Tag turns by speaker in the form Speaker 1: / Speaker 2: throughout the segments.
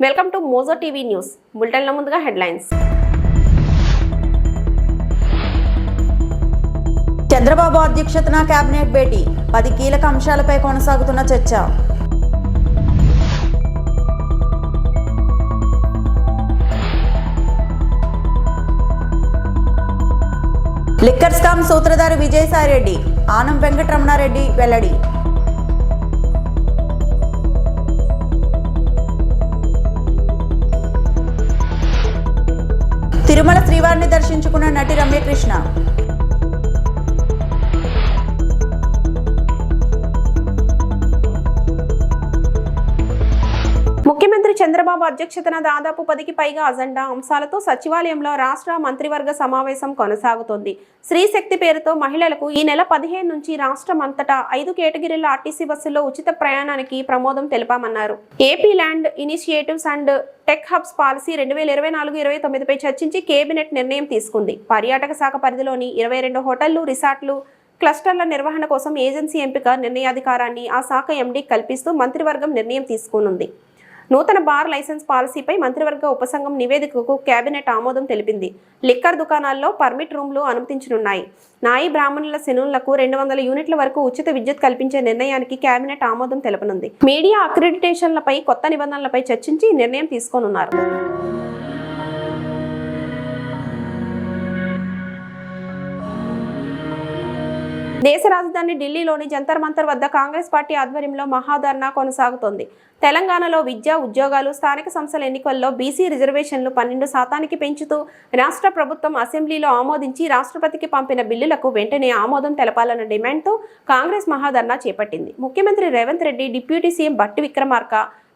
Speaker 1: Welcome to Mojo TV news బులెటిన్ల ముందుగా headlines.
Speaker 2: Chandrababu అధ్యక్షతన కేబినెట్ భేటీ 10 కీలక అంశాలపై కొనసాగుతున్న చర్చ. లిక్కర్ స్కామ్ సూత్రధారి విజయసాయిరెడ్డి, ఆనం వెంకటరమణారెడ్డి వెల్లడి. తిరుమల శ్రీవారిని దర్శించుకున్న నటి రమ్యకృష్ణ.
Speaker 1: ముఖ్యమంత్రి చంద్రబాబు అధ్యక్షతన దాదాపు 10కి పైగా అజెండా అంశాలతో సచివాలయంలో రాష్ట్ర మంత్రివర్గ సమావేశం కొనసాగుతోంది. స్త్రీ శక్తి పేరుతో మహిళలకు ఈ నెల 15 నుంచి రాష్ట్రం అంతటా 5 కేటగిరీల ఆర్టీసీ బస్సుల్లో ఉచిత ప్రయాణానికి ప్రమోదం తెలిపామన్నారు. AP land initiatives and tech hubs policy 2024-29పై చర్చించి కేబినెట్ నిర్ణయం తీసుకుంది. పర్యాటక శాఖ పరిధిలోని 22 హోటళ్లు, రిసార్ట్లు క్లస్టర్ల నిర్వహణ కోసం ఏజెన్సీ ఎంపిక నిర్ణయాధికారాన్ని ఆ శాఖ ఎండీ కల్పిస్తూ మంత్రివర్గం నిర్ణయం తీసుకునుంది. నూతన బార్ లైసెన్స్ పాలసీపై మంత్రివర్గ ఉపసంఘం నివేదికకు కేబినెట్ ఆమోదం తెలిపింది. లిక్కర్ దుకాణాల్లో పర్మిట్ రూమ్లు అనుమతించనున్నాయి. నాయి బ్రాహ్మణుల సెలూన్లకు 200 యూనిట్ల వరకు ఉచిత విద్యుత్ కల్పించే నిర్ణయానికి కేబినెట్ ఆమోదం తెలపనుంది. మీడియా అక్రిడిటేషన్లపై కొత్త నిబంధనలపై చర్చించి నిర్ణయం తీసుకోనున్నారు. దేశ రాజధాని ఢిల్లీలోని జంతర్ మంతర్ వద్ద కాంగ్రెస్ పార్టీ ఆధ్వర్యంలో మహాధర్నా కొనసాగుతోంది. తెలంగాణలో విద్య, ఉద్యోగాలు, స్థానిక సంస్థల ఎన్నికల్లో బీసీ రిజర్వేషన్లు 12% పెంచుతూ రాష్ట్ర ప్రభుత్వం అసెంబ్లీలో ఆమోదించి రాష్ట్రపతికి పంపిన బిల్లులకు వెంటనే ఆమోదం తెలపాలన్న డిమాండ్తో కాంగ్రెస్ మహాధర్నా చేపట్టింది. ముఖ్యమంత్రి రేవంత్ రెడ్డి, డిప్యూటీ సీఎం బట్టి విక్రమార్క,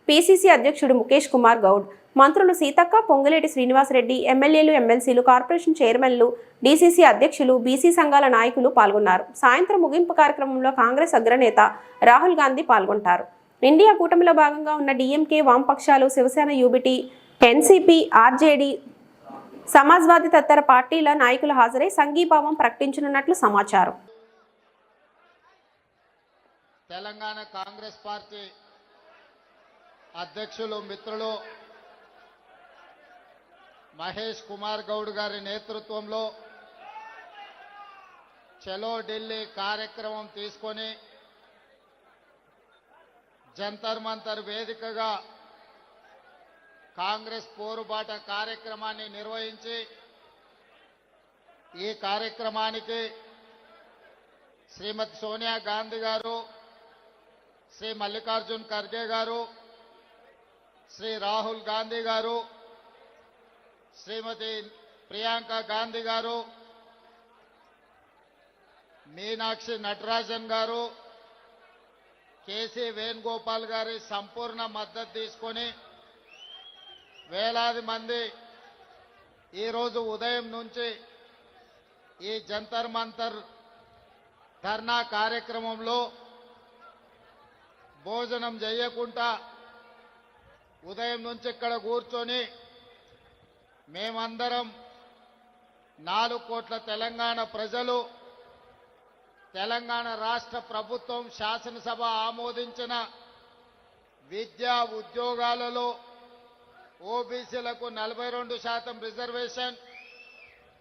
Speaker 1: పీసీసీ అధ్యక్షుడు ముఖేష్ కుమార్ గౌడ్, మంత్రులు సీతక్క, పొంగులేటి శ్రీనివాసరెడ్డి, ఎమ్మెల్యేలు, ఎమ్మెల్సీలు, కార్పొరేషన్ చైర్మన్లు, డీసీసీ అధ్యక్షులు, బీసీ సంఘాల నాయకులు పాల్గొన్నారు. సాయంత్రం ముగింపు కార్యక్రమంలో కాంగ్రెస్ అగ్రనేత రాహుల్ గాంధీ పాల్గొంటారు. ఇండియా కూటమిలో భాగంగా ఉన్న డీఎంకే, వామపక్షాలు, శివసేన, యూబీటీ, ఎన్సీపీ, ఆర్జేడీ, సమాజ్వాదీ తదితర పార్టీల నాయకులు హాజరై సంఘీభావం ప్రకటించనున్నట్లు సమాచారం.
Speaker 3: తెలంగాణ కాంగ్రెస్ పార్టీ అధ్యక్షులు మిత్రులు మహేష్ కుమార్ గౌడ్ గారి నేతృత్వంలో చలో ఢిల్లీ కార్యక్రమం తీసుకొని జంతర్ మంతర్ వేదికగా కాంగ్రెస్ పోరుబాట కార్యక్రమాన్ని నిర్వహించి ఈ కార్యక్రమానికి శ్రీమతి సోనియా గాంధీ గారు, శ్రీ మల్లికార్జున్ ఖర్గే గారు, శ్రీ రాహుల్ గాంధీ గారు, శ్రీమతి ప్రియాంక గాంధీ గారు, మీనాక్షి నటరాజన్ గారు, కేసీ వేణుగోపాల్ గారి సంపూర్ణ మద్దతు తీసుకొని వేలాది మంది ఈరోజు ఉదయం నుంచి ఈ జంతర్ మంతర్ ధర్నా కార్యక్రమంలో భోజనం చేయకుండా ఉదయం నుంచి ఇక్కడ కూర్చొని మేమందరం 4 కోట్ల తెలంగాణ ప్రజలు, తెలంగాణ రాష్ట్ర ప్రభుత్వం శాసనసభ ఆమోదించిన విద్యా ఉద్యోగాలలో ఓబీసీలకు 42% రిజర్వేషన్,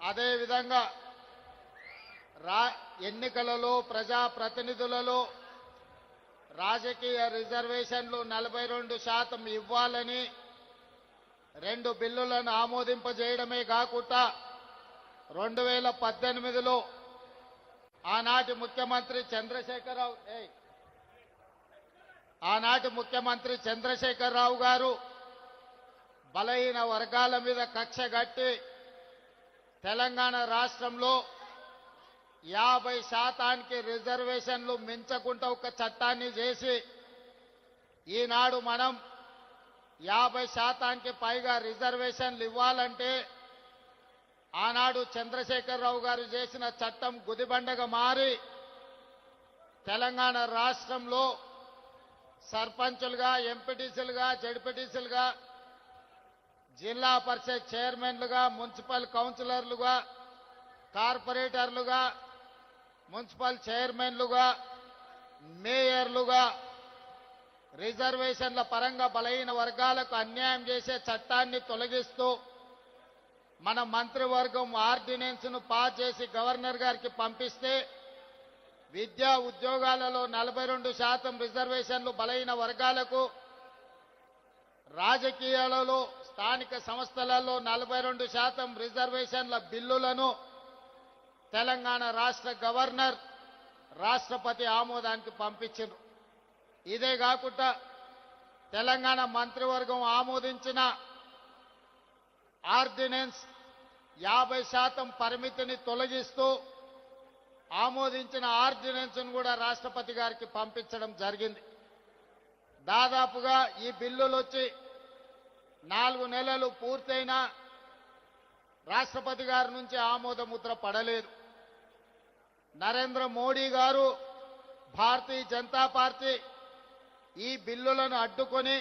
Speaker 3: అదేవిధంగా ఎన్నికలలో ప్రజాప్రతినిధులలో రాజకీయ రిజర్వేషన్లు 42% ఇవ్వాలని 2 బిల్లులను ఆమోదింపజేయడమే కాకుండా 2018లో ఆనాటి ముఖ్యమంత్రి చంద్రశేఖరరావు గారు బలహీన వర్గాల మీద కక్ష కట్టి తెలంగాణ రాష్ట్రంలో 50% రిజర్వేషన్లు మించకుండా ఒక చట్టాన్ని చేసి ఈనాడు మనం 50% పైగా రిజర్వేషన్లు ఇవ్వాలంటే ఆనాడు చంద్రశేఖరరావు గారు చేసిన చట్టం గుదిబండగా మారి తెలంగాణ రాష్ట్రంలో సర్పంచులుగా, ఎంపీటీసీలుగా, జడ్పీటీసీలుగా, జిల్లా పరిషత్ చైర్మన్లుగా, మున్సిపల్ కౌన్సిలర్లుగా, కార్పొరేటర్లుగా, మున్సిపల్ చైర్మన్లుగా, మేయర్లుగా రిజర్వేషన్ల పరంగా బలహీన వర్గాలకు అన్యాయం చేసే చట్టాన్ని తొలగిస్తూ మన మంత్రివర్గం ఆర్డినెన్స్ను పాస్ చేసి గవర్నర్ గారికి పంపిస్తే విద్యా ఉద్యోగాలలో 42% రిజర్వేషన్లు బలహీన వర్గాలకు, రాజకీయాలలో స్థానిక సంస్థలలో 42% రిజర్వేషన్ల బిల్లులను తెలంగాణ రాష్ట్ర గవర్నర్ రాష్ట్రపతి ఆమోదానికి పంపించారు. ఇదే కాకుండా తెలంగాణ మంత్రివర్గం ఆమోదించిన ఆర్డినెన్స్ 50% పరిమితిని తొలగిస్తూ ఆమోదించిన ఆర్డినెన్స్ను కూడా రాష్ట్రపతి గారికి పంపించడం జరిగింది. దాదాపుగా ఈ బిల్లులు వచ్చి 4 నెలలు పూర్తయినా రాష్ట్రపతి గారి నుంచి ఆమోద ముద్ర పడలేదు. నరేంద్ర మోడీ గారు, భారతీయ జనతా పార్టీ ఈ బిల్లులను అడ్డుకొని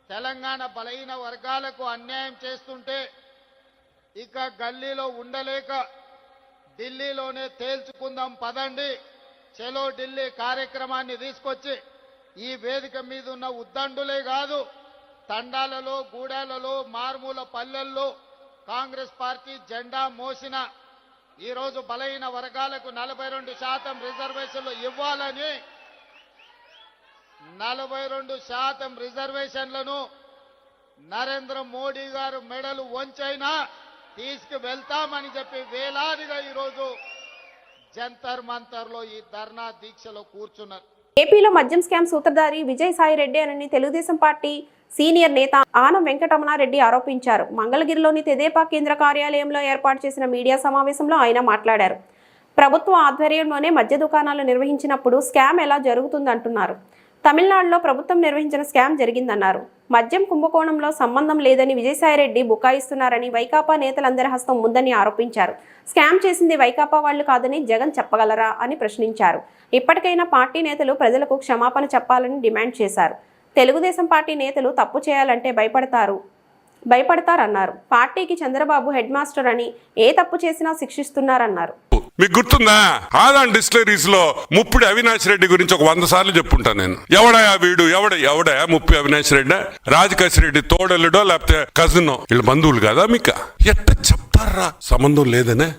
Speaker 3: తెలంగాణ బలహీన వర్గాలకు అన్యాయం చేస్తుంటే ఇక గల్లీలో ఉండలేక ఢిల్లీలోనే తేల్చుకుందాం పదండి, చలో ఢిల్లీ కార్యక్రమాన్ని తీసుకొచ్చి ఈ వేదిక మీద ఉన్న ఉద్దండులే కాదు, తండాలలో, గూడాలలో, మారుమూల పల్లెల్లో కాంగ్రెస్ పార్టీ జెండా మోసిన ఈరోజు బలహీన వర్గాలకు 42% రిజర్వేషన్లు ఇవ్వాలని 42% రిజర్వేషన్లను నరేంద్ర మోడీ గారు మెడలు వంచైనా తీసుకువెళ్తామని చెప్పి వేలాదిగా ఈరోజు జంతర్ మంతర్లో ఈ ధర్నా దీక్షలో కూర్చున్నారు.
Speaker 1: ఏపీలో మద్యం స్కామ్ సూత్రధారి విజయసాయి రెడ్డి అని తెలుగుదేశం పార్టీ సీనియర్ నేత ఆనం వెంకటరమణారెడ్డి ఆరోపించారు. మంగళగిరిలోని తెదేపా కేంద్ర కార్యాలయంలో ఏర్పాటు చేసిన మీడియా సమావేశంలో ఆయన మాట్లాడారు. ప్రభుత్వ ఆధ్వర్యంలోనే మద్య దుకాణాలు నిర్వహించినప్పుడు స్కామ్ ఎలా జరుగుతుందంటున్నారు. తమిళనాడులో ప్రభుత్వం నిర్వహించిన స్కామ్ జరిగిందన్నారు. మద్యం కుంభకోణంలో సంబంధం లేదని విజయసాయిరెడ్డి బుకాయిస్తున్నారని, వైకాపా నేతలందరి హస్తం ఉందని ఆరోపించారు. స్కామ్ చేసింది వైకాపా వాళ్లు కాదని జగన్ చెప్పగలరా అని ప్రశ్నించారు. ఇప్పటికైనా పార్టీ నేతలు ప్రజలకు క్షమాపణ చెప్పాలని డిమాండ్ చేశారు. తెలుగుదేశం పార్టీ నేతలు తప్పు చేయాలంటే భయపడతారన్నారు. పార్టీకి చంద్రబాబు హెడ్ మాస్టర్ అని ఏ తప్పు చేసినా శిక్షిస్తున్నారన్నారు.
Speaker 4: మీకు గుర్తుందా, ఆదాన్ డిస్టిలరీస్ లో ముప్పిడి అవినాష్ రెడ్డి గురించి ఒక 100 సార్లు చెప్పుంటా నేను. ఎవడయా వీడు, ఎవడయా ముప్పి అవినాష్ రెడ్డి, రాజకేశ్ రెడ్డి తోడలుడో లేకపోతే కజినో, వీళ్ళ బంధువులు కదా మీకు? ఎట్ట చెప్తారా సంబంధం లేదనే?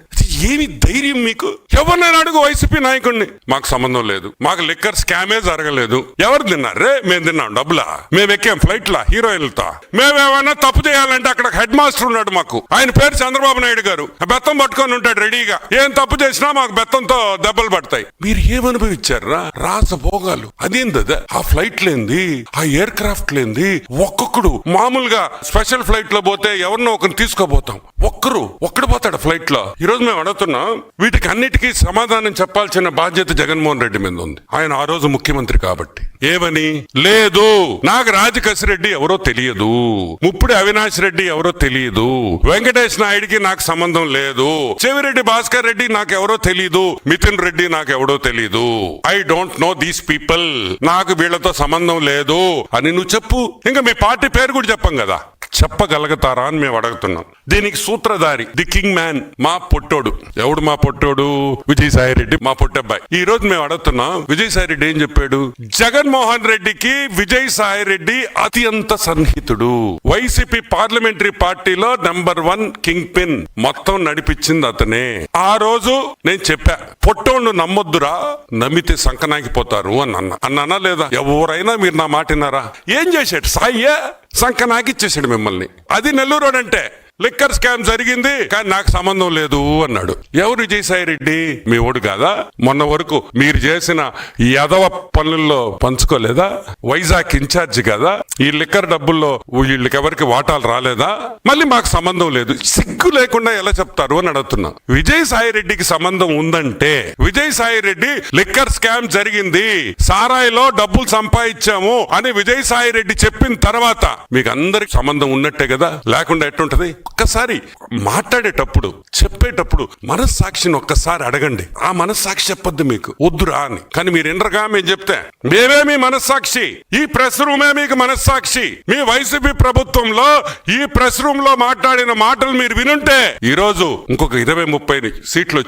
Speaker 4: ఏమి ధైర్యం మీకు? ఎవరినైనా అడుగు వైసీపీ నాయకుడిని, మాకు సంబంధం లేదు, మాకు లిక్కర్ స్కామే జరగలేదు. ఎవరు తిన్నారే? మేము తిన్నాం డబ్బులా, మేము ఎక్కాం ఫ్లైట్ లా హీరోయిన్లతో. మేమేమైనా తప్పు చేయాలంటే అక్కడ హెడ్ మాస్టర్ ఉన్నాడు మాకు, ఆయన పేరు చంద్రబాబు నాయుడు గారు. బెత్తం పట్టుకొని ఉంటాడు రెడీగా, ఏం తప్పు చేసినా మాకు బెత్తంతో దెబ్బలు పడతాయి. మీరు ఏమనుభవించారా రాసభోగాలు? అదేంది ఆ ఫ్లైట్ లేంది, ఆ ఎయిర్ క్రాఫ్ట్ లేంది? ఒక్కొక్కడు మామూలుగా స్పెషల్ ఫ్లైట్ లో పోతే ఎవరినో ఒకరిని తీసుకోబోతాం, ఒక్కడు పోతాడు ఫ్లైట్ లో. ఈ రోజు మేము అడుగుతున్నాం, వీటికి అన్నిటికీ సమాధానం చెప్పాల్సిన బాధ్యత జగన్మోహన్ రెడ్డి మీద ఉంది. ఆయన ఆ రోజు ముఖ్యమంత్రి కాబట్టి. ఏమని? లేదు, నాకు రాజకేశ్ రెడ్డి ఎవరో తెలియదు, ముప్పుడు అవినాష్ రెడ్డి ఎవరో తెలియదు, వెంకటేష్ నాయుడికి నాకు సంబంధం లేదు, చెవిరెడ్డి భాస్కర్ రెడ్డి నాకు ఎవరో తెలియదు, మిథున్ రెడ్డి నాకు ఎవడో తెలియదు, I don't know these people, నాకు వీళ్లతో సంబంధం లేదు అని నువ్వు చెప్పు. ఇంకా మీ పార్టీ పేరు కూడా చెప్పం కదా, చెప్పగలుగుతారా అని మేము అడుగుతున్నాం. దీనికి సూత్రధారి ది కింగ్ మ్యాన్ మా పొట్టోడు. ఎవడు మా పొట్టోడు? విజయసాయి రెడ్డి, మా పొట్టబ్బాయి. ఈ రోజు మేము అడుగుతున్నాం, విజయసాయి రెడ్డి ఏం చెప్పాడు? జగన్మోహన్ రెడ్డికి విజయసాయి రెడ్డి అత్యంత సన్నిహితుడు, వైసీపీ పార్లమెంటరీ పార్టీలో #1 కింగ్ పిన్, మొత్తం నడిపించింది అతనే. ఆ రోజు నేను చెప్పా, పొట్టోడు నమ్మొద్దురా, నమ్మితే సంకనాకిపోతారు అని అన్నా లేదా? ఎవరైనా మీరు నా మాట విన్నారా? ఏం చేశాడు సాయ్యే? సంకనాకిచ్చేసాడు మిమ్మల్ని. అది నెల్లూరు అంటే లిక్కర్ స్కామ్ జరిగింది కానీ నాకు సంబంధం లేదు అన్నాడు. ఎవరు విజయసాయి రెడ్డి? మీ ఓడు కాదా? మొన్న వరకు మీరు చేసిన యదవ పనుల్లో పంచుకోలేదా? వైజాగ్ ఇన్ఛార్జ్ కదా? ఈ లిక్కర్ డబ్బుల్లో వీళ్ళకి ఎవరికి వాటాలు రాలేదా? మళ్ళీ మాకు సంబంధం లేదు, సిగ్గు లేకుండా ఎలా చెప్తారు అని అడుగుతున్నా. విజయసాయి రెడ్డికి సంబంధం ఉందంటే, విజయసాయి రెడ్డి లిక్కర్ స్కామ్ జరిగింది, సారాయిలో డబ్బులు సంపాదించాము అని విజయసాయి రెడ్డి చెప్పిన తర్వాత మీకు అందరికి సంబంధం ఉన్నట్టే కదా, లేకుండా ఎట్టుంటది? ఒక్కసారి మాట్లాడేటప్పుడు చెప్పేటప్పుడు మనస్సాక్షిని ఒక్కసారి అడగండి. ఆ మనస్సాక్షి చెప్పొద్దు మీకు వద్దురా అని. కానీ మీరు ఇంటర్గా మేము చెప్తే మేమే మీ మనస్సాక్షి, ఈ ప్రెస్ రూమే మీకు మనస్సాక్షి. మీ వైసీపీ ప్రభుత్వంలో ఈ ప్రెస్ రూమ్ లో మాట్లాడిన మాటలు మీరు వినుంటే ఈ రోజు ఇంకొక 20-30 సీట్లు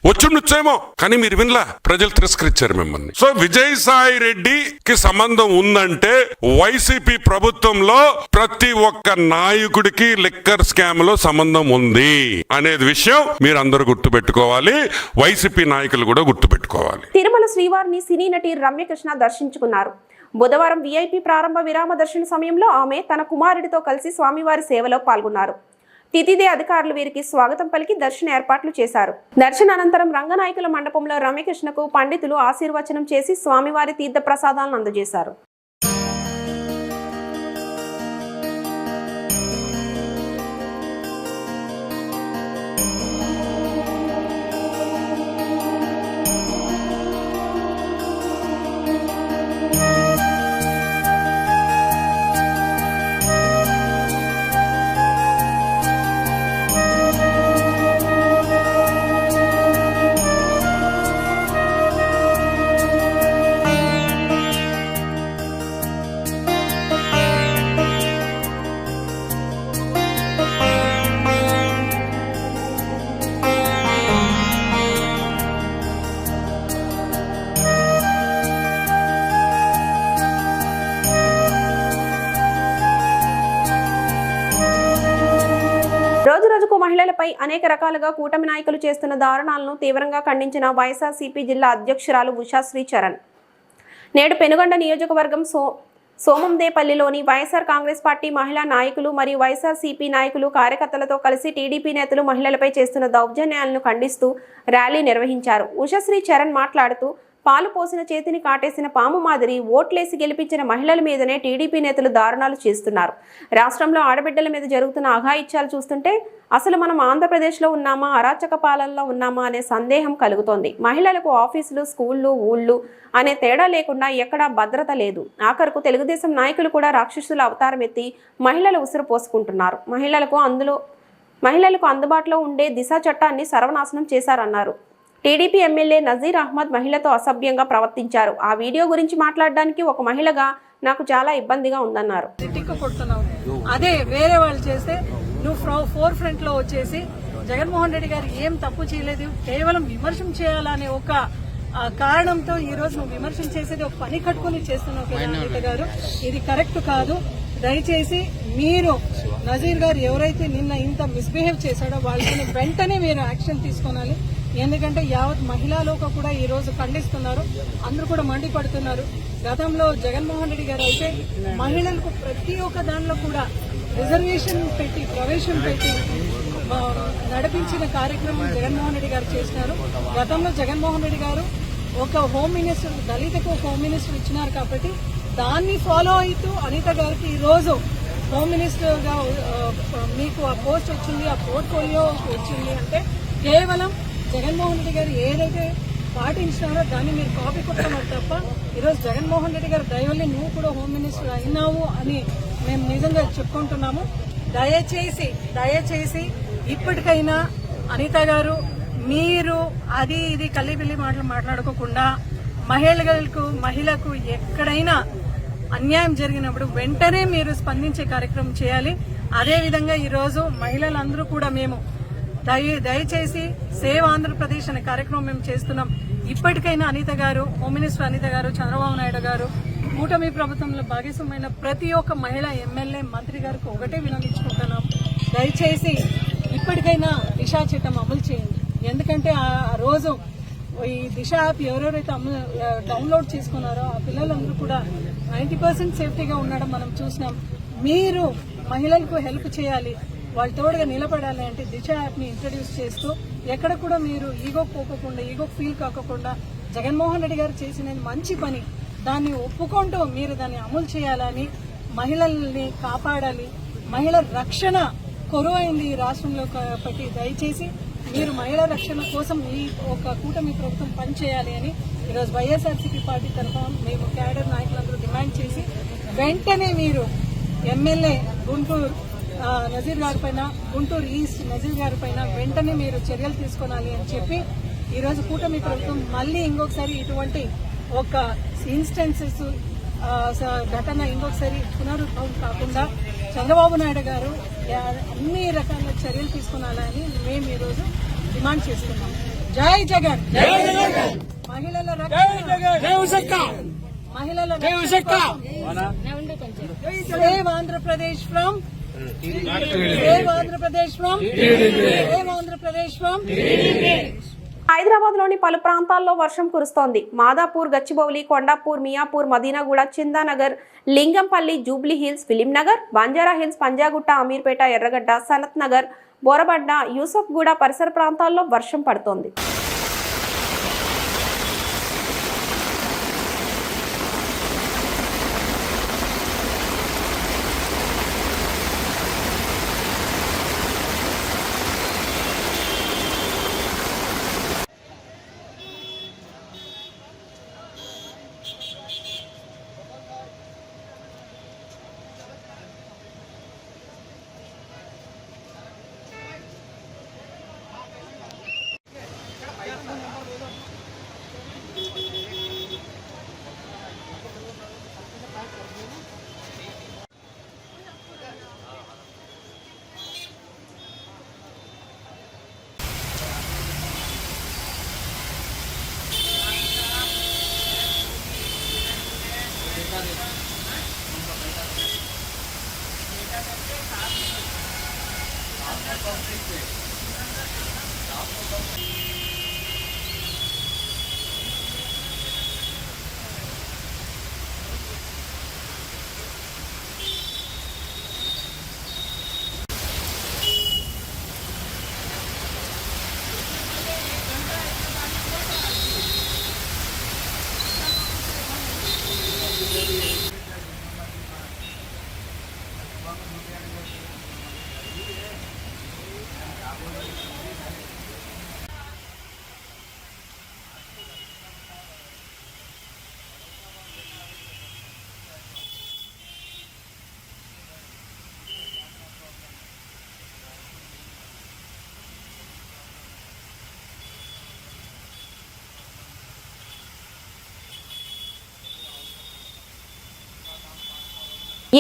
Speaker 4: వచ్చుండొచ్చేమో. కానీ మీరు వినలా, ప్రజలు తిరస్కరించారు మిమ్మల్ని. సో విజయసాయి రెడ్డికి సంబంధం ఉందంటే వైసీపీ ప్రభుత్వంలో ప్రతి ఒక్క నాయకుడికి లిక్కర్ స్కామ్ లో సంబంధం ఉంది అనేది విషయం మీరు అందరూ గుర్తుపెట్టుకోవాలి. వైసీపీ నాయకులు కూడా గుర్తుపెట్టుకోవాలి.
Speaker 1: తిరుమల శ్రీవారిని సినీ నటి రమ్యకృష్ణ దర్శించుకున్నారు. బుధవారం VIP ప్రారంభ విరామ దర్శన సమయంలో ఆమె తన కుమారుడితో కలిసి స్వామివారి సేవలో పాల్గొన్నారు. తితిదే అధికారులు వీరికి స్వాగతం పలికి దర్శన ఏర్పాట్లు చేశారు. దర్శన అనంతరం రంగనాయకుల మండపంలో రమ్యకృష్ణకు పండితులు ఆశీర్వచనం చేసి స్వామివారి తీర్థ ప్రసాదాలను అందజేశారు. రోజురోజుకు మహిళలపై అనేక రకాలుగా కూటమి నాయకులు చేస్తున్న దారుణాలను తీవ్రంగా ఖండించిన వైఎస్ఆర్సీపీ జిల్లా అధ్యక్షురాలు ఉషాశ్రీ చరణ్ నేడు పెనుగొండ నియోజకవర్గం సోమందేపల్లిలోని వైఎస్ఆర్ కాంగ్రెస్ పార్టీ మహిళా నాయకులు మరియు వైఎస్ఆర్సీపీ నాయకులు కార్యకర్తలతో కలిసి టీడీపీ నేతలు మహిళలపై చేస్తున్న దౌర్జన్యాలను ఖండిస్తూ ర్యాలీ నిర్వహించారు. ఉషాశ్రీ చరణ్ మాట్లాడుతూ పాలు పోసిన చేతిని కాటేసిన పాము మాదిరి ఓట్లేసి గెలిపించిన మహిళల మీదనే టీడీపీ నేతలు దారుణాలు చేస్తున్నారు. రాష్ట్రంలో ఆడబిడ్డల మీద జరుగుతున్న అఘాయిత్యాలు చూస్తుంటే అసలు మనం ఆంధ్రప్రదేశ్లో ఉన్నామా, అరాచక పాలనలో ఉన్నామా అనే సందేహం కలుగుతోంది. మహిళలకు ఆఫీసులు, స్కూళ్ళు, ఊళ్ళు అనే తేడా లేకుండా ఎక్కడా భద్రత లేదు. ఆఖరుకు తెలుగుదేశం నాయకులు కూడా రాక్షసుల అవతారం ఎత్తి మహిళల ఉసురు పోసుకుంటున్నారు. మహిళలకు అందుబాటులో ఉండే దిశ చట్టాన్ని సర్వనాశనం చేశారన్నారు. టీడీపీ ఎమ్మెల్యే నజీర్ అహ్మద్ మహిళతో అసభ్యంగా ప్రవర్తించారు. ఆ వీడియో గురించి మాట్లాడడానికి ఒక మహిళగా నాకు చాలా ఇబ్బందిగా ఉందన్నారు.
Speaker 5: అదే వేరే వాళ్ళు చేస్తే నువ్వు ఫోర్ ఫ్రంట్ లో వచ్చేసి జగన్మోహన్ రెడ్డి గారు ఏం తప్పు చేయలేదు, కేవలం విమర్శం చేయాలనే ఒక కారణంతో ఈ రోజు నువ్వు విమర్శం చేసేది ఒక పని కట్టుకుని చేస్తున్నావు కదా అనిత గారు. ఇది కరెక్ట్ కాదు. దయచేసి మీరు నజీర్ గారు ఎవరైతే నిన్న ఇంత మిస్బిహేవ్ చేశాడో వాళ్ళని వెంటనే మీరు యాక్షన్ తీసుకోవాలి. ఎందుకంటే యావత్ మహిళా లోక కూడా ఈ రోజు ఖండిస్తున్నారు, అందరూ కూడా మండిపడుతున్నారు. గతంలో జగన్మోహన్ రెడ్డి గారు అయితే మహిళలకు ప్రతి ఒక్క దానిలో కూడా రిజర్వేషన్ పెట్టి ప్రవేశం పెట్టి నడిపించిన కార్యక్రమం జగన్మోహన్ రెడ్డి గారు చేసినారు. గతంలో జగన్మోహన్ రెడ్డి గారు ఒక హోమ్ మినిస్టర్, దళితకు ఒక హోమ్ మినిస్టర్ ఇచ్చినారు కాబట్టి దాన్ని ఫాలో అవుతూ అనిత గారికి ఈ రోజు హోమ్ మినిస్టర్ గా మీకు ఆ పోస్ట్ వచ్చింది, ఆ పోర్ట్ఫోలియో వచ్చింది అంటే కేవలం జగన్మోహన్ రెడ్డి గారు ఏదైతే పాటించినారో దాన్ని మీరు కాపీ కొట్టమని తప్ప ఈరోజు జగన్మోహన్ రెడ్డి గారు దయవల్లి నువ్వు కూడా హోమ్ మినిస్టర్ అయినావు అని మేము నిజంగా చెప్పుకుంటున్నాము. దయచేసి ఇప్పటికైనా అనిత గారు మీరు అది ఇది కల్లిబిల్లి మాటలు మాట్లాడుకోకుండా మహిళకు ఎక్కడైనా అన్యాయం జరిగినప్పుడు వెంటనే మీరు స్పందించే కార్యక్రమం చేయాలి. అదేవిధంగా ఈరోజు మహిళలందరూ కూడా మేము దయచేసి సేవ్ ఆంధ్రప్రదేశ్ అనే కార్యక్రమం మేము చేస్తున్నాం. ఇప్పటికైనా అనిత గారు, హోమ్ మినిస్టర్ అనిత గారు, చంద్రబాబు నాయుడు గారు, కూటమి ప్రభుత్వంలో భాగస్వామైన ప్రతి ఒక్క మహిళ ఎమ్మెల్యే, మంత్రి గారికి ఒకటే వినమించుకుంటున్నాం. దయచేసి ఇప్పటికైనా దిశా చట్టం అమలు చేయండి. ఎందుకంటే ఆ రోజు ఈ దిశ యాప్ ఎవరెవరైతే డౌన్లోడ్ చేసుకున్నారో ఆ పిల్లలందరూ కూడా 90% సేఫ్టీగా ఉండడం మనం చూసినాం. మీరు మహిళలకు హెల్ప్ చేయాలి, వాళ్ళ తోడుగా నిలబడాలి అంటే దిశ యాప్ ని ఇంట్రడ్యూస్ చేస్తూ ఎక్కడ కూడా మీరు ఈగో పోకుండా, ఈగో ఫీల్ కాకుండా జగన్మోహన్ రెడ్డి గారు చేసిన మంచి పని దాన్ని ఒప్పుకుంటూ మీరు దాన్ని అమలు చేయాలని, మహిళల్ని కాపాడాలి. మహిళల రక్షణ కొరువైంది ఈ రాష్ట్రంలో కాబట్టి దయచేసి మీరు మహిళా రక్షణ కోసం ఈ ఒక కూటమి ప్రభుత్వం పనిచేయాలి అని ఈరోజు వైఎస్ఆర్సీపీ పార్టీ తరఫున మేము క్యాడర్ నాయకులందరూ డిమాండ్ చేసి వెంటనే మీరు ఎమ్మెల్యే గుంటూరు నజీర్ గారి పైన, గుంటూరు ఈస్ట్ నజీర్ గారి పైన వెంటనే మీరు చర్యలు తీసుకోవాలి అని చెప్పి ఈరోజు కూటమి ప్రభుత్వం మళ్ళీ ఇంకొకసారి ఇటువంటి ఒక ఇన్స్టెన్సెస్ ఘటన ఇంకొకసారి పునరుద్భవం కాకుండా చంద్రబాబు నాయుడు గారు అన్ని రకాల చర్యలు తీసుకోవాలని మేము ఈరోజు డిమాండ్ చేస్తున్నాం. జై జగన్, మహిళల సేవ్ ఆంధ్రప్రదేశ్ ఫ్రమ్
Speaker 1: హైదరాబాద్ లోని పలు ప్రాంతాల్లో వర్షం కురుస్తోంది. మాదాపూర్, గచ్చిబౌలి, కొండాపూర్, మియాపూర్, మదీనాగూడ, చిందానగర్, లింగంపల్లి, జూబ్లీ హిల్స్, ఫిలిం నగర్, బంజారా హిల్స్, పంజాగుట్ట, అమీర్పేట, ఎర్రగడ్డ, సనత్ నగర్, బోరబండ, యూసఫ్గూడ పరిసర ప్రాంతాల్లో వర్షం పడుతోంది.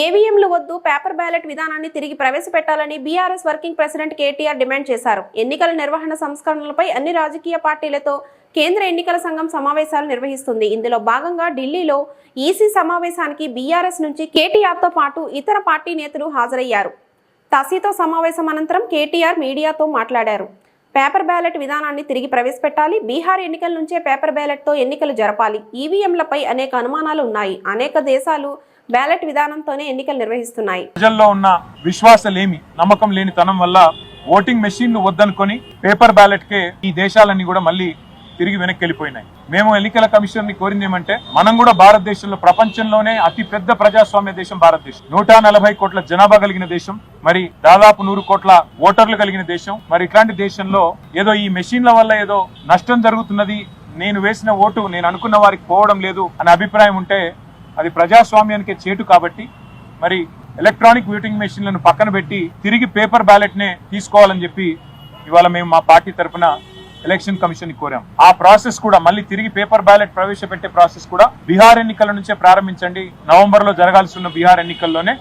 Speaker 1: ఏవీఎంలు వద్దు, పేపర్ బ్యాలెట్ విధానాన్ని తిరిగి ప్రవేశపెట్టాలని BRS working president KTR demand చేశారు. ఎన్నికల నిర్వహణ సంస్కరణలపై అన్ని రాజకీయ పార్టీలతో కేంద్ర ఎన్నికల సంఘం సమావేశాలు నిర్వహిస్తుంది. ఇందులో భాగంగా ఢిల్లీలో ఈసీ సమావేశానికి బీఆర్ఎస్ నుంచి కేటీఆర్తో పాటు ఇతర పార్టీ నేతలు హాజరయ్యారు. తసీతో సమావేశం అనంతరం కేటీఆర్ మీడియాతో మాట్లాడారు. పేపర్ బ్యాలెట్ విధానాన్ని తిరిగి ప్రవేశపెట్టాలి, బీహార్ ఎన్నికల నుంచే పేపర్ బ్యాలెట్తో ఎన్నికలు జరపాలి, ఈవీఎంలపై అనేక అనుమానాలు ఉన్నాయి, అనేక దేశాలు బ్యాలెట్ విధానంతోనే ఎన్నికలు నిర్వహిస్తున్నాయి.
Speaker 6: ప్రజల్లో ఉన్న విశ్వాసలేమి, నమ్మకం లేనితనం వల్ల ఓటింగ్ మెషిన్లు వద్దనుకొని పేపర్ బ్యాలెట్ కే ఈ దేశాలన్నీ కూడా మళ్ళీ తిరిగి వెనక్కి వెళ్ళిపోయినాయి. మేము ఎన్నికల కమిషన్ ని కోరింది ఏమంటే, మనం కూడా భారతదేశంలో ప్రపంచంలోనే అతి పెద్ద ప్రజాస్వామ్య దేశం భారతదేశం, 140 కోట్ల జనాభా కలిగిన దేశం, మరి దాదాపు 100 కోట్ల ఓటర్లు కలిగిన దేశం. మరి ఇట్లాంటి దేశంలో ఏదో ఈ మెషిన్ల వల్ల ఏదో నష్టం జరుగుతున్నది, నేను వేసిన ఓటు నేను అనుకున్న వారికి పోవడం లేదు అనే అభిప్రాయం ఉంటే అది ప్రజాస్వామ్యానికే చేటు. కాబట్టి మరి ఎలక్ట్రానిక్ ఓటింగ్ మెషిన్లను పక్కన పెట్టి తిరిగి పేపర్ బ్యాలెట్ నే తీసుకోవాలని చెప్పి ఇవాళ మేము మా పార్టీ తరఫున ఎలక్షన్ కమిషన్ ని కోరాం. ఆ ప్రాసెస్ కూడా మళ్ళీ తిరిగి పేపర్ బ్యాలెట్ ప్రవేశపెట్టే ప్రాసెస్ కూడా బీహార్ ఎన్నికల నుంచే ప్రారంభించండి, నవంబర్ లో జరగాల్సి ఉన్న బీహార్ ఎన్నికల్లోనే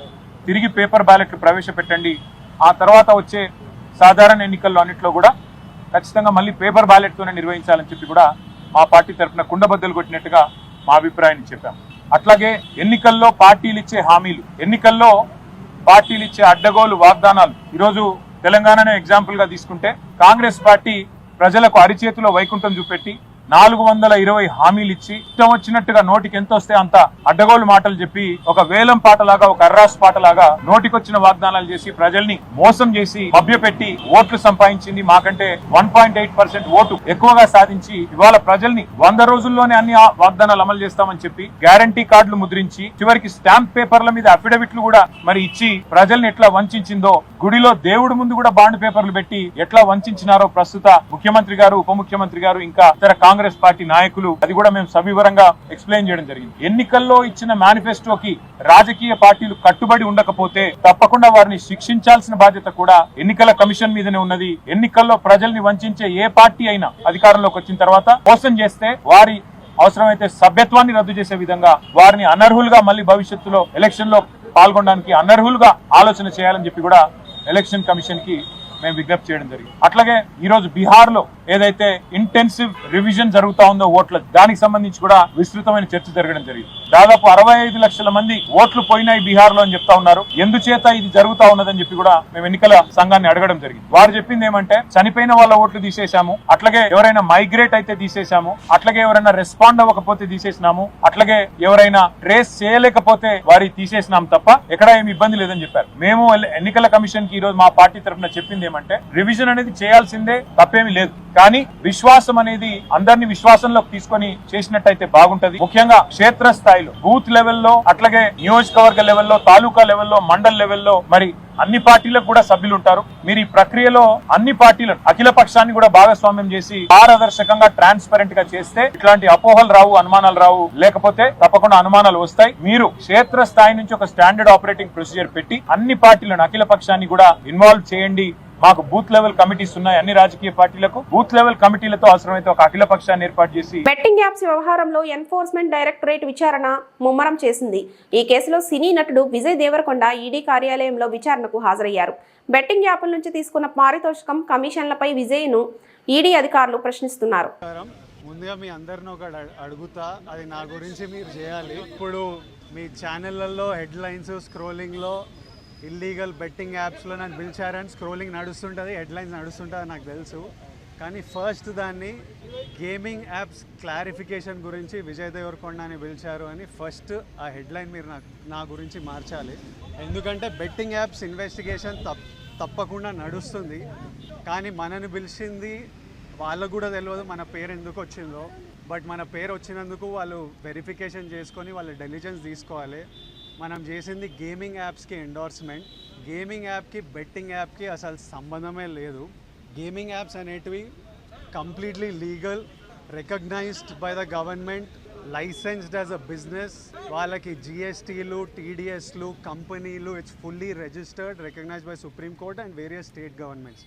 Speaker 6: తిరిగి పేపర్ బ్యాలెట్ ప్రవేశపెట్టండి. ఆ తర్వాత వచ్చే సాధారణ ఎన్నికల్లో అన్నింటిలో కూడా ఖచ్చితంగా మళ్ళీ పేపర్ బ్యాలెట్ తోనే నిర్వహించాలని చెప్పి కూడా మా పార్టీ తరఫున కుండబద్దలు కొట్టినట్టుగా మా అభిప్రాయాన్ని చెప్పాం. అట్లాగే ఎన్నికల్లో పార్టీలు ఇచ్చే హామీలు, ఎన్నికల్లో పార్టీలు ఇచ్చే అడ్డగోలు వాగ్దానాలు, ఈరోజు తెలంగాణనే ఎగ్జాంపుల్ గా తీసుకుంటే కాంగ్రెస్ పార్టీ ప్రజలకు అరిచేతిలో వైకుంఠం చూపెట్టి 420 హామీలు ఇచ్చి ఇష్టం వచ్చినట్టుగా నోటికి ఎంత వస్తే అంత అడ్డగోలు మాటలు చెప్పి ఒక వేలం పాటలాగా, ఒక అర్రాస్ పాటలాగా నోటికొచ్చిన వాగ్దానాలు చేసి ప్రజల్ని మోసం చేసి మభ్యపెట్టి ఓట్లు సంపాదించింది. మాకంటే 1.8% ఓటు ఎక్కువగా సాధించి ఇవాళ ప్రజల్ని 100 రోజుల్లోనే అన్ని వాగ్దానాలు అమలు చేస్తామని చెప్పి గ్యారంటీ కార్డులు ముద్రించి చివరికి స్టాంప్ పేపర్ల మీద అఫిడవిట్లు కూడా మరి ఇచ్చి ప్రజల్ని ఎట్లా వంచిందో, గుడిలో దేవుడి ముందు కూడా బాండ్ పేపర్లు పెట్టి ఎట్లా వంచినారో ప్రస్తుత ముఖ్యమంత్రి గారు, ఉప ముఖ్యమంత్రి గారు, ఇంకా ఇతర కాంగ్రెస్ పార్టీ నాయకులు, అది కూడా మేము సవివరంగా ఎక్స్ప్లెయిన్ చేయడం జరిగింది. ఎన్నికల్లో ఇచ్చిన మేనిఫెస్టోకి రాజకీయ పార్టీలు కట్టుబడి ఉండకపోతే తప్పకుండా వారిని శిక్షించాల్సిన బాధ్యత కూడా ఎన్నికల కమిషన్ మీదనే ఉన్నది. ఎన్నికల్లో ప్రజల్ని వంచే ఏ పార్టీ అయినా అధికారంలోకి వచ్చిన తర్వాత మోసం చేస్తే వారి అవసరమైతే సభ్యత్వాన్ని రద్దు చేసే విధంగా వారిని అనర్హులుగా మళ్ళీ భవిష్యత్తులో ఎలక్షన్ లో పాల్గొనడానికి అనర్హులుగా ఆలోచన చేయాలని చెప్పి కూడా ఎలక్షన్ కమిషన్ కి మేము విజ్ఞప్తి చేయడం జరిగింది. అట్లాగే ఈ రోజు బీహార్ లో ఏదైతే ఇంటెన్సివ్ రివిజన్ జరుగుతా ఉందో ఓట్ల, దానికి సంబంధించి కూడా విస్తృతమైన చర్చ జరగడం జరిగింది. దాదాపు 65 లక్షల మంది ఓట్లు పోయినాయి బీహార్ లో అని చెప్తా ఉన్నారు. ఎందుచేత ఇది జరుగుతా ఉన్నదని చెప్పి కూడా మేము ఎన్నికల సంఘాన్ని అడగడం జరిగింది. వారు చెప్పింది ఏమంటే, చనిపోయిన వాళ్ళ ఓట్లు తీసేశాము, అట్లాగే ఎవరైనా మైగ్రేట్ అయితే తీసేశాము, అట్లాగే ఎవరైనా రెస్పాండ్ అవ్వకపోతే తీసేసినాము, అట్లాగే ఎవరైనా ట్రేస్ చేయలేకపోతే వారి తీసేసినాం తప్ప ఎక్కడ ఏమి ఇబ్బంది లేదని చెప్పారు. మేము ఎన్నికల కమిషన్ కి ఈ రోజు మా పార్టీ తరఫున చెప్పింది ఏమంటే, రివిజన్ అనేది చేయాల్సిందే, తప్పేమీ లేదు, కానీ విశ్వాసం అనేది అందరినీ విశ్వాసంలోకి తీసుకొని చేసినట్టయితే బాగుంటది. ముఖ్యంగా క్షేత్ర స్థాయిలో, బూత్ లెవెల్లో, అట్లాగే నియోజకవర్గ లెవెల్లో, తాలూకా లెవెల్లో, మండల్ లెవెల్లో మరి అన్ని పార్టీలకు కూడా సభ్యులు ఉంటారు. మీరు ఈ ప్రక్రియలో అన్ని పార్టీలను, అఖిల పక్షాన్ని కూడా భాగస్వామ్యం చేసి పారదర్శకంగా, ట్రాన్స్పరెంట్ గా చేస్తే ఇట్లాంటి అపోహలు రావు, అనుమానాలు రావు. లేకపోతే తప్పకుండా అనుమానాలు వస్తాయి. మీరు క్షేత్ర స్థాయి నుంచి ఒక స్టాండర్డ్ ఆపరేటింగ్ ప్రొసీజర్ పెట్టి అన్ని పార్టీలను, అఖిల పక్షాన్ని కూడా ఇన్వాల్వ్ చేయండి. మాకు బూత్ లెవెల్ కమిటీస్ ఉన్నాయి. అన్ని రాజకీయ పార్టీలకు బూత్ లెవెల్ కమిటీలతో అవసరమైతే ఒక అఖిల పక్షాన్ని ఏర్పాటు చేసి.
Speaker 1: బెట్టింగ్ యాప్స్ వ్యవహారంలో ఎన్ఫోర్స్మెంట్ డైరెక్టరేట్ విచారణ ముమ్మరం చేసింది. ఈ కేసులో సినీ నటుడు విజయ్ దేవరకొండ ఈడీ కార్యాలయంలో విచారణకు హాజరయ్యారు. బెట్టింగ్ యాప్ల నుంచి తీసుకున్న పారితోషికం, కమిషన్లపై విజయ్ను ఈడీ అధికారులు ప్రశ్నిస్తున్నారు.
Speaker 7: ముందుగా మీ అందరిని ఒకటి అడుగుతా, అది నా గురించి మీరు చేయాలి. ఇప్పుడు మీ ఛానళ్లలో హెడ్లైన్స్, స్క్రోలింగ్లో ఇల్లీగల్ బెట్టింగ్ యాప్స్లో నన్ను పిలిచారని స్క్రోలింగ్ నడుస్తుంటుంది, హెడ్లైన్స్ నడుస్తుంటుంది, నాకు తెలుసు. కానీ ఫస్ట్ దాన్ని గేమింగ్ యాప్స్ క్లారిఫికేషన్ గురించి విజయ్ దేవరకొండ అని పిలిచారు అని ఫస్ట్ ఆ హెడ్లైన్ మీరు నా గురించి మార్చాలి. ఎందుకంటే బెట్టింగ్ యాప్స్ ఇన్వెస్టిగేషన్ తప్పకుండా నడుస్తుంది. కానీ మనని పిలిచింది వాళ్ళకు కూడా తెలియదు మన పేరు ఎందుకు వచ్చిందో. బట్ మన పేరు వచ్చినందుకు వాళ్ళు వెరిఫికేషన్ చేసుకొని వాళ్ళ డెలిజెన్స్ తీసుకోవాలి. మనం చేసింది గేమింగ్ యాప్స్కి ఎండోర్స్మెంట్. గేమింగ్ యాప్కి బెట్టింగ్ యాప్కి అసలు సంబంధమే లేదు. గేమింగ్ యాప్స్ అనేటివి completely legal, recognised by the government, licensed as a business. వాళ్ళకి జిఎస్టీలు, టీడీఎస్లు, కంపెనీలు, it's fully registered, recognised by supreme court and various state governments.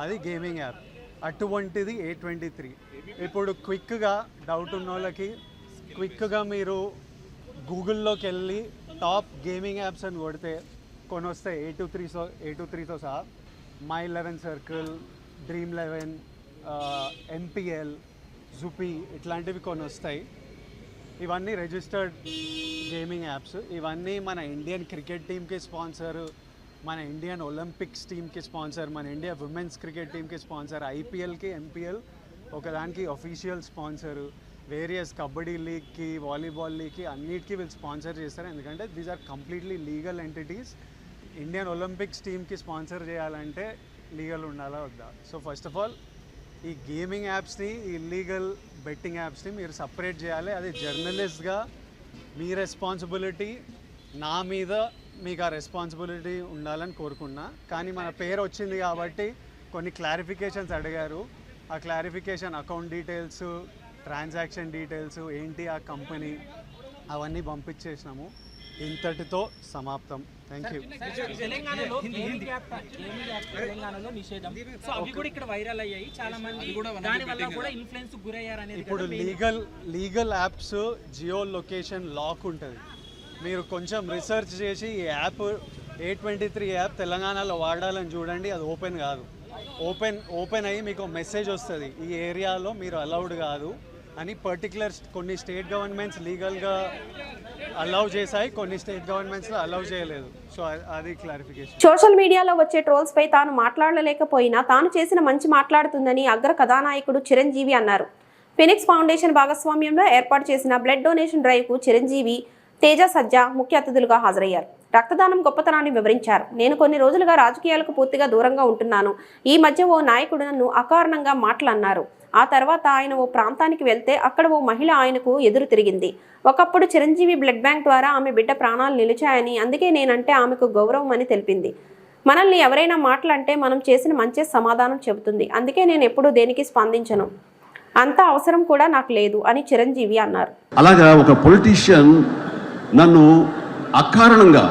Speaker 7: అది గేమింగ్ యాప్. అటువంటిది A23. ఇప్పుడు క్విక్గా డౌట్ ఉన్న వాళ్ళకి క్విక్గా మీరు గూగుల్లోకి వెళ్ళి టాప్ గేమింగ్ యాప్స్ అని కొడితే కొన్ని వస్తాయి. A23తో సహా My11 Circle, Dream11, MPL, జుపీ, ఇట్లాంటివి కొన్ని వస్తాయి. ఇవన్నీ రిజిస్టర్డ్ గేమింగ్ యాప్స్. ఇవన్నీ మన ఇండియన్ క్రికెట్ టీమ్కి స్పాన్సర్, మన ఇండియన్ ఒలింపిక్స్ టీమ్కి స్పాన్సర్, మన ఇండియా విమెన్స్ క్రికెట్ టీమ్కి స్పాన్సర్, IPLకి, MPL ఒకదానికి అఫీషియల్ స్పాన్సరు, వేరియస్ కబడ్డీ లీగ్కి, వాలీబాల్ లీగ్కి అన్నిటికీ వీళ్ళు స్పాన్సర్ చేస్తారు. ఎందుకంటే these are completely legal entities. Indian Olympics టీమ్కి స్పాన్సర్ చేయాలంటే లీగల్ ఉండాలా వద్దా? సో ఫస్ట్ ఆఫ్ ఆల్ ఈ గేమింగ్ యాప్స్ని, ఈ ఇల్లీగల్ బెట్టింగ్ యాప్స్ని మీరు సపరేట్ చేయాలి. అది జర్నలిస్ట్గా మీ రెస్పాన్సిబిలిటీ. నా మీద మీకు ఆ రెస్పాన్సిబిలిటీ ఉండాలని కోరుకున్నా. కానీ మన పేరు వచ్చింది కాబట్టి కొన్ని క్లారిఫికేషన్స్ అడిగారు. ఆ clarification, account details, transaction details ఏంటి ఆ కంపెనీ, అవన్నీ పంపించేసినాము. ఇంతటితో సమాప్తం. Thank you. ఇప్పుడు legal apps geo location lock ఉంటుంది. మీరు కొంచెం రీసెర్చ్ చేసి ఈ యాప్ A23 యాప్ తెలంగాణలో వాడాలని చూడండి. అది ఓపెన్ కాదు. ఓపెన్ అయ్యి మీకు మెసేజ్ వస్తుంది, ఈ ఏరియాలో మీరు అలౌడ్ కాదు అని. పర్టికులర్ కొన్ని స్టేట్ గవర్నమెంట్స్ లీగల్గా అలౌ చేశాయి, కొన్ని స్టేట్ గవర్నమెంట్స్లో అలౌ చేయలేదు. సో అది క్లారిఫికేషన్.
Speaker 1: సోషల్ మీడియాలో వచ్చే ట్రోల్స్ పై తాను మాట్లాడలేకపోయినా తాను చేసిన మంచి మాట్లాడుతుందని అగ్ర కథానాయకుడు చిరంజీవి అన్నారు. ఫినిక్స్ ఫౌండేషన్ భాగస్వామ్యంలో ఏర్పాటు చేసిన బ్లడ్ డొనేషన్ డ్రైవ్ కు చిరంజీవి, తేజ సజ్జా ముఖ్య అతిథులుగా హాజరయ్యారు. రక్తదానం గొప్పతనాన్ని వివరించారు. నేను కొన్ని రోజులుగా రాజకీయాలకు పూర్తిగా దూరంగా ఉంటున్నాను. ఈ మధ్య ఓ నాయకుడు నన్ను అకారణంగా మాటలన్నారు. ఆ తర్వాత ఆయన ఓ ప్రాంతానికి వెళ్తే అక్కడ ఓ మహిళ ఆయనకు ఎదురు తిరిగింది. ఒకప్పుడు చిరంజీవి బ్లడ్ బ్యాంక్ ద్వారా ఆమె బిడ్డ ప్రాణాలు నిలిచాయని, అందుకే నేనంటే ఆమెకు గౌరవం అని తెలిపింది. మనల్ని ఎవరైనా మాటలంటే మనం చేసిన మంచి సమాధానం చెబుతుంది. అందుకే నేను ఎప్పుడూ దేనికి స్పందించను. అంత అవసరం కూడా నాకు లేదు అని చిరంజీవి అన్నారు.
Speaker 8: అలాగా ఒక పొలిటీషియన్ నన్ను అకారణంగా,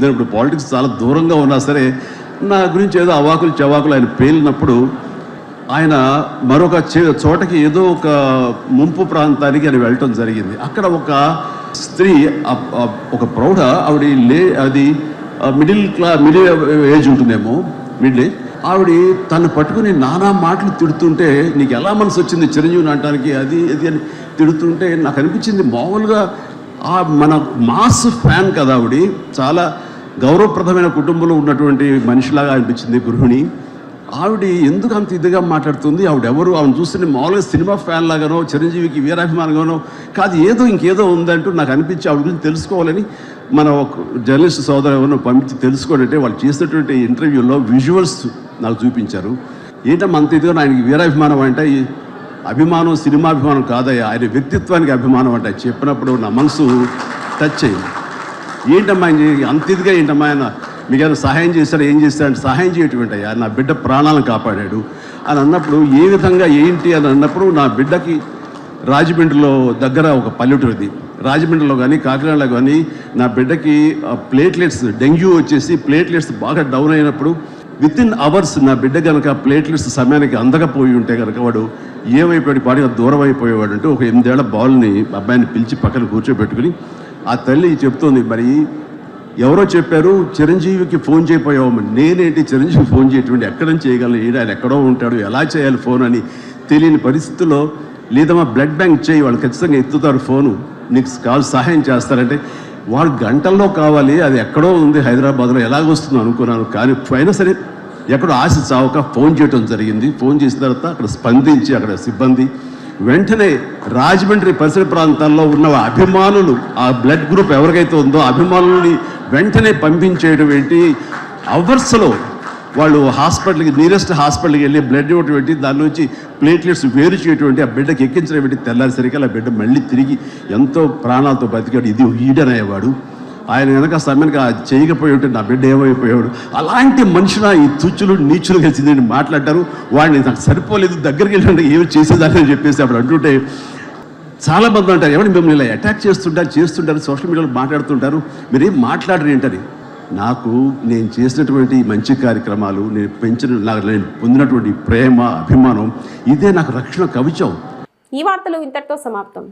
Speaker 8: నేను ఇప్పుడు పాలిటిక్స్ చాలా దూరంగా ఉన్నా సరే నా గురించి ఏదో అవాకులు చవాకులు ఆయన పేలినప్పుడు ఆయన మరొక చోటకి ఏదో ఒక ముంపు ప్రాంతానికి ఆయన వెళ్ళటం జరిగింది. అక్కడ ఒక స్త్రీ, ఒక ప్రౌఢ ఆవిడ అది మిడిల్ ఏజ్ ఉంటుందేమో, మిడిల్ ఏజ్. ఆవిడ తను పట్టుకుని నానా మాటలు తిడుతుంటే నీకు ఎలా మనసు వచ్చింది చిరంజీవిని అనడానికి, అది అని తిడుతుంటే నాకు అనిపించింది మామూలుగా మన మాస్ ఫ్యాన్ కదా ఆవిడ, చాలా గౌరవప్రదమైన కుటుంబంలో ఉన్నటువంటి మనిషిలాగా అనిపించింది గృహిణి. ఆవిడ ఎందుకు అంత ఇదిగా మాట్లాడుతుంది, ఆవిడెవరు, ఆవిడ చూస్తే మామూలుగా సినిమా ఫ్యాన్ లాగానో చిరంజీవికి వీరాభిమానంగానో కాదు, ఇంకేదో ఉందంటూ నాకు అనిపించి ఆవిడ గురించి తెలుసుకోవాలని మన ఒక జర్నలిస్ట్ సోదరు ఎవరినో పంపించి తెలుసుకోవాలంటే వాళ్ళు చేసినటువంటి ఇంటర్వ్యూలో విజువల్స్ నాకు చూపించారు. ఏంటమ్మా అంత ఇదిగా ఆయనకి వీరాభిమానం అంటే అభిమానం సినిమాభిమానం కాదయ్యా, ఆయన వ్యక్తిత్వానికి అభిమానం అంటే చెప్పినప్పుడు నా మనసు టచ్ అయింది. ఏంటమ్మా అంత ఇదిగా ఏంటమ్మా ఆయన మీకు ఏమైనా సహాయం చేశారు, ఏం చేశారంటే సహాయం చేయటువంటి అయ్యా నా బిడ్డ ప్రాణాలను కాపాడాడు అని అన్నప్పుడు ఏ విధంగా ఏంటి అని అన్నప్పుడు నా బిడ్డకి రాజమండ్రిలో దగ్గర ఒక పల్లెటూరిది, రాజమండ్రిలో కానీ కాకినాడలో కానీ నా బిడ్డకి ప్లేట్లెట్స్ డెంగ్యూ వచ్చేసి ప్లేట్లెట్స్ బాగా డౌన్ అయినప్పుడు వితిన్ అవర్స్ నా బిడ్డ కనుక ప్లేట్లెట్స్ సమయానికి అందకపోయి ఉంటే కనుక వాడు ఏమైపోయాడు, పాడిగా దూరం అయిపోయేవాడు. అంటే ఒక 8 ఏళ్ల బాల్ని అబ్బాయిని పిలిచి పక్కన కూర్చోబెట్టుకుని ఆ తల్లి చెప్తోంది, మరి ఎవరో చెప్పారు చిరంజీవికి ఫోన్ చేయపోయావు, నేనేంటి చిరంజీవి ఫోన్ చేయటువంటి ఎక్కడ నుంచి చేయగలను, ఆయన ఎక్కడో ఉంటాడు, ఎలా చేయాలి ఫోన్ అని తెలియని పరిస్థితుల్లో, లేదమ్మా బ్లడ్ బ్యాంక్ చేయి, వాళ్ళు ఖచ్చితంగా ఎత్తుతారు ఫోను, నీకు కాల్ సహాయం చేస్తారంటే వాళ్ళు గంటల్లో కావాలి, అది ఎక్కడో ఉంది హైదరాబాద్లో, ఎలాగొస్తుందో అనుకున్నాను. కానీ అయినా సరే ఎక్కడో ఆశ చావక ఫోన్ చేయడం జరిగింది. ఫోన్ చేసిన తర్వాత అక్కడ స్పందించి అక్కడ సిబ్బంది వెంటనే రాజమండ్రి పరిసర ప్రాంతాల్లో ఉన్న అభిమానులు, ఆ బ్లడ్ గ్రూప్ ఎవరికైతే ఉందో అభిమానుల్ని వెంటనే పంపించేయడం ఏంటి, అవర్స్లో వాళ్ళు హాస్పిటల్కి నియరెస్ట్ హాస్పిటల్కి వెళ్ళి బ్లడ్ ఇవ్వటం ఏంటి, దాని నుంచి ప్లేట్లెట్స్ వేరు చేయటువంటి ఆ బిడ్డకి ఎక్కించడం ఏంటి, తెల్లారిసరికి ఆ బిడ్డ మళ్ళీ తిరిగి ఎంతో ప్రాణాలతో బతికాడు. ఇది ఈడనయ్యేవాడు. ఆయన కనుక సమయానికి చేయకపోయి ఉంటే నా బిడ్డ ఏమైపోయాడు. అలాంటి మనుషుల ఈ తుచ్చులు నీచులు కలిసి నేను మాట్లాడారు. వాడిని నాకు సరిపోలేదు, దగ్గరికి వెళ్ళి ఏమి చేసేదాన్ని చెప్పేసి అప్పుడు అంటుంటే చాలామంది అంటారు, ఎవరు మిమ్మల్ని ఇలా అటాక్ చేస్తుంటారు సోషల్ మీడియాలో మాట్లాడుతుంటారు, మీరేం మాట్లాడరు ఏంటని. నాకు నేను చేసినటువంటి మంచి కార్యక్రమాలు, నేను పొందినటువంటి ప్రేమ అభిమానం, ఇదే నాకు రక్షణ కవచం.
Speaker 1: ఈ వార్తలు ఇంతటితో సమాప్తం.